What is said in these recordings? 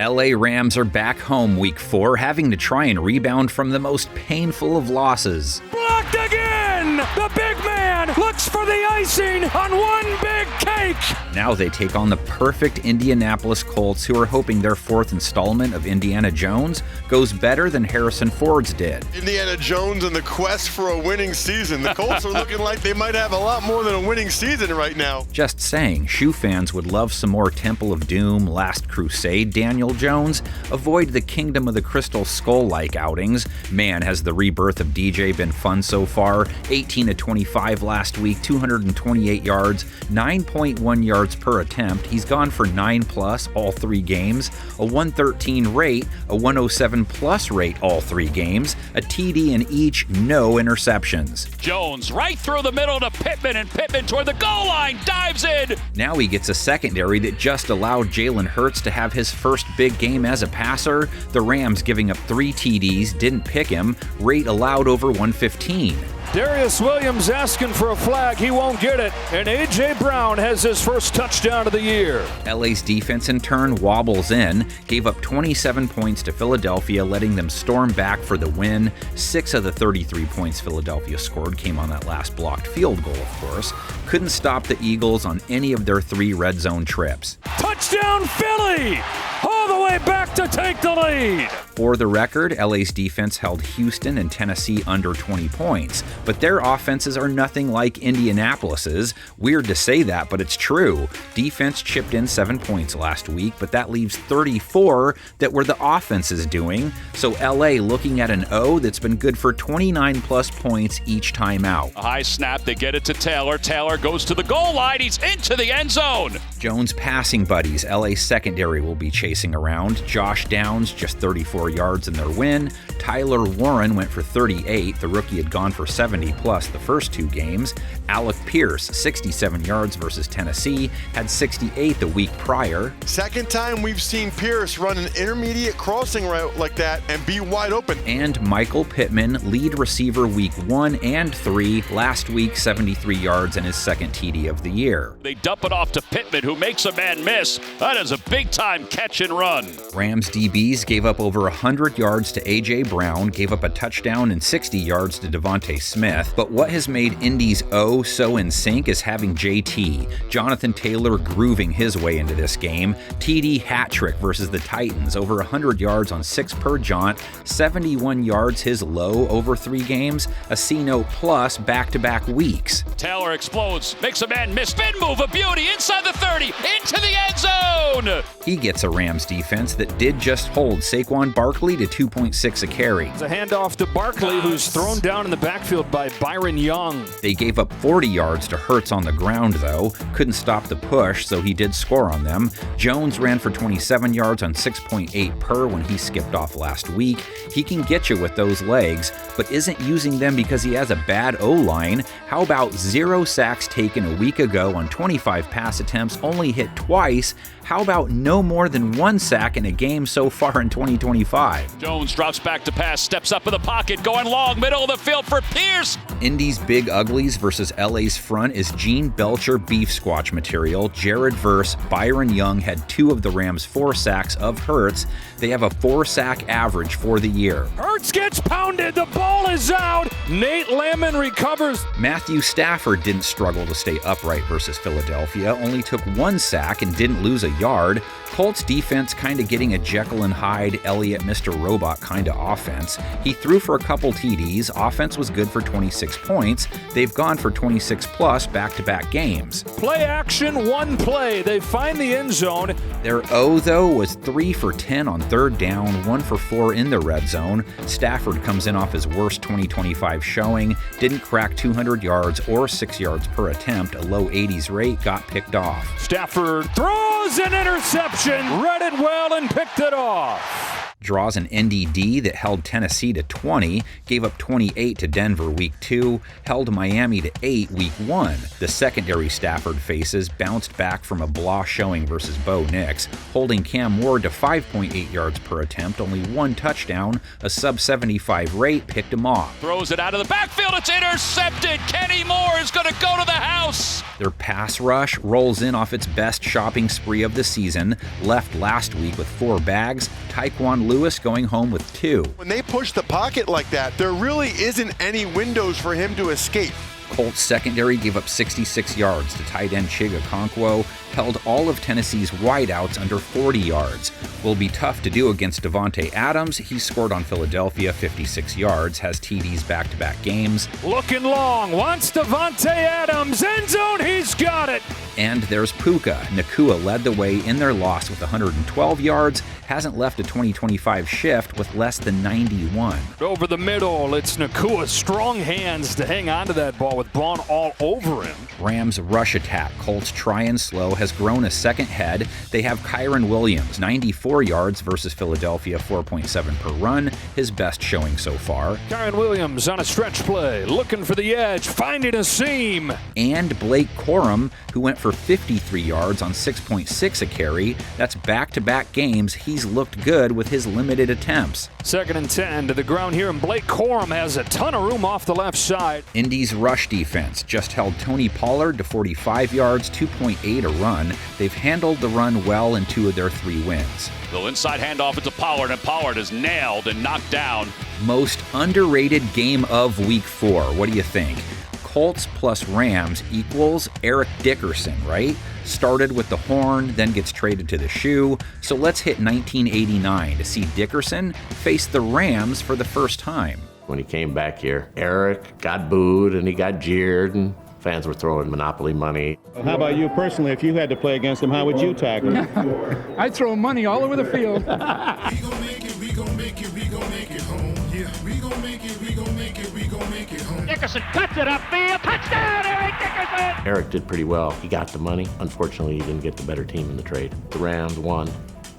LA Rams are back home Week 4, having to try and rebound from the most painful of losses. Blocked again! The big man looks for the icing on one big cake! Now they take on the perfect Indianapolis Colts, who are hoping their fourth installment of Indiana Jones goes better than Harrison Ford's did. Indiana Jones and the quest for a winning season. The Colts are looking like they might have a lot more than a winning season right now. Just saying, shoe fans would love some more Temple of Doom, Last Crusade, Daniel Jones. Avoid the Kingdom of the Crystal Skull-like outings. Man, has the rebirth of DJ been fun so far. 18 of 25 last week, 228 yards, 9.1 yards per attempt. He's gone for 9+ all 3 games, a 113 rate, a 107 plus rate all 3 games, a TD in each, no interceptions. Jones right through the middle to Pittman, and Pittman toward the goal line, dives in. Now he gets a secondary that just allowed Jalen Hurts to have his first big game as a passer. The Rams giving up 3 TDs, didn't pick him, rate allowed over 115. Darius Williams asking for a flag. He won't get it. And A.J. Brown has his first touchdown of the year. LA's defense in turn wobbles in, gave up 27 points to Philadelphia, letting them storm back for the win. 6 of the 33 points Philadelphia scored came on that last blocked field goal, of course. Couldn't stop the Eagles on any of their 3 red zone trips. Touchdown Philly! All the way back to take the lead. For the record, LA's defense held Houston and Tennessee under 20 points, but their offenses are nothing like Indianapolis's. Weird to say that, but it's true. Defense chipped in 7 points last week, but that leaves 34 that were the offense is doing. So LA looking at an O that's been good for 29 plus points each time out. A high snap, they get it to Taylor. Taylor goes to the goal line, he's into the end zone. Jones' passing buddies, LA's secondary will be chasing around. Josh Downs, just 34 yards in their win. Tyler Warren went for 38. The rookie had gone for 70 plus the first 2 games. Alec Pierce, 67 yards versus Tennessee, had 68 the week prior. Second time we've seen Pierce run an intermediate crossing route like that and be wide open. And Michael Pittman, lead receiver week 1 and 3, last week 73 yards and his second TD of the year. They dump it off to Pittman, who makes a man miss. That is a big-time catch and run. Rams DBs gave up over 100 yards to A.J. Brown, gave up a touchdown and 60 yards to Devontae Smith. But what has made Indy's O so in sync is having JT. Jonathan Taylor grooving his way into this game. TD hat trick versus the Titans, over 100 yards on 6 per jaunt, 71 yards his low over 3 games, a C-note plus back-to-back weeks. Taylor explodes, makes a man miss, spin move, a beauty, inside the 30, into the end zone! He gets a Rams defense that did just hold Saquon Barkley to 2.6 a carry. It's a handoff to Barkley, who's thrown down in the backfield by Byron Young. They gave up 40 yards to Hurts on the ground, though. Couldn't stop the push, so he did score on them. Jones ran for 27 yards on 6.8 per when he skipped off last week. He can get you with those legs, but isn't using them because he has a bad O-line. How about 0 sacks taken a week ago on 25 pass attempts, only hit twice? How about no more than 1 sack in a game so far in 2025? Jones drops back to pass, steps up in the pocket, going long, middle of the field for Pierce. Indy's big uglies versus LA's front is Gene Belcher beef squatch material. Jared Verse, Byron Young had 2 of the Rams' 4 sacks of Hurts. They have a 4-sack average for the year. Hurts gets pounded, the ball is out. Nate Lamon recovers. Matthew Stafford didn't struggle to stay upright versus Philadelphia, only took 1 sack and didn't lose a yard. Colts defense kind of getting a Jekyll and Hyde, Elliott, Mr. Robot kind of offense. He threw for a couple TDs. Offense was good for 26 points. They've gone for 26 plus back-to-back games. Play action, 1 play. They find the end zone. Their O, though, was 3 for 10 on 3rd down, 1 for 4 in the red zone. Stafford comes in off his worst 2025 showing, didn't crack 200 yards or 6 yards per attempt, a low 80s rate, got picked off. Stafford throws an interception, read it well and picked it off. Draws an NDD that held Tennessee to 20, gave up 28 to Denver week 2, held Miami to 8 week 1. The secondary Stafford faces bounced back from a blah showing versus Bo Nix, holding Cam Ward to 5.8 yards per attempt, only 1 touchdown, a sub-75 rate, picked him off. Throws it out of the backfield, it's intercepted! Kenny Moore is going to go to the house! Their pass rush rolls in off its best shopping spree of the season, left last week with 4 bags, Tyquan Lewis going home with 2. When they push the pocket like that, there really isn't any windows for him to escape. Colts secondary gave up 66 yards to tight end Chig Okonkwo, held all of Tennessee's wideouts under 40 yards. Will be tough to do against Devontae Adams. He scored on Philadelphia 56 yards, has TDs back-to-back games. Looking long, wants Devontae Adams, end zone, he's got it! And there's Puka. Nakua led the way in their loss with 112 yards, hasn't left a 20-25 shift with less than 91. Over the middle, it's Nakua's strong hands to hang on to that ball with Braun all over him. Rams rush attack, Colts try and slow, has grown a second head. They have Kyron Williams, 94 yards versus Philadelphia, 4.7 per run, his best showing so far. Kyron Williams on a stretch play, looking for the edge, finding a seam. And Blake Corum, who went for 53 yards on 6.6 a carry. That's back-to-back games he's looked good with his limited attempts. 2nd and 10 to the ground here, and Blake Corum has a ton of room off the left side. Indy's rush defense just held Tony Pollard to 45 yards, 2.8 a run. They've handled the run well in 2 of their 3 wins. The inside handoff into Pollard, and Pollard is nailed and knocked down. Most underrated game of Week 4. What do you think? Colts plus Rams equals Eric Dickerson, right? Started with the horn, then gets traded to the shoe. So let's hit 1989 to see Dickerson face the Rams for the first time. When he came back here, Eric got booed and he got jeered and fans were throwing Monopoly money. How about you personally? If you had to play against him, how would you tackle him? I'd throw money all over the field. We gon' make it, we gon' make it, we gon' make it home. Yeah, we gon' make it, we gon' make it, we gon' make it home. Dickerson cuts it upfield. Touchdown, Eric Dickerson! Eric did pretty well. He got the money. Unfortunately, he didn't get the better team in the trade. The Rams won,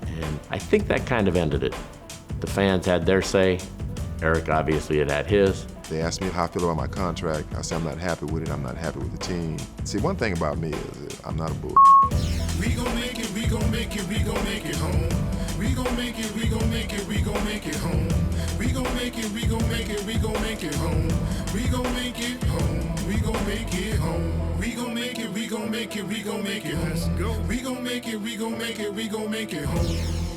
and I think that kind of ended it. The fans had their say. Eric obviously had his. They asked me how I feel about my contract. I said I'm not happy with it. I'm not happy with the team. See, one thing about me is I'm not a bull. We gon' make it, we gon' make it, we gon' make it home. We gon' make it, we gon' make it, we gon' make it home. We gon' make it, we gon' make it, we gon' make it home. We gon' make it home. We gon' make it home. We gon' make it, we gon' make it, we gon' make it home. Let's go. We gon' make it, we gon' make it, we gon' make it home.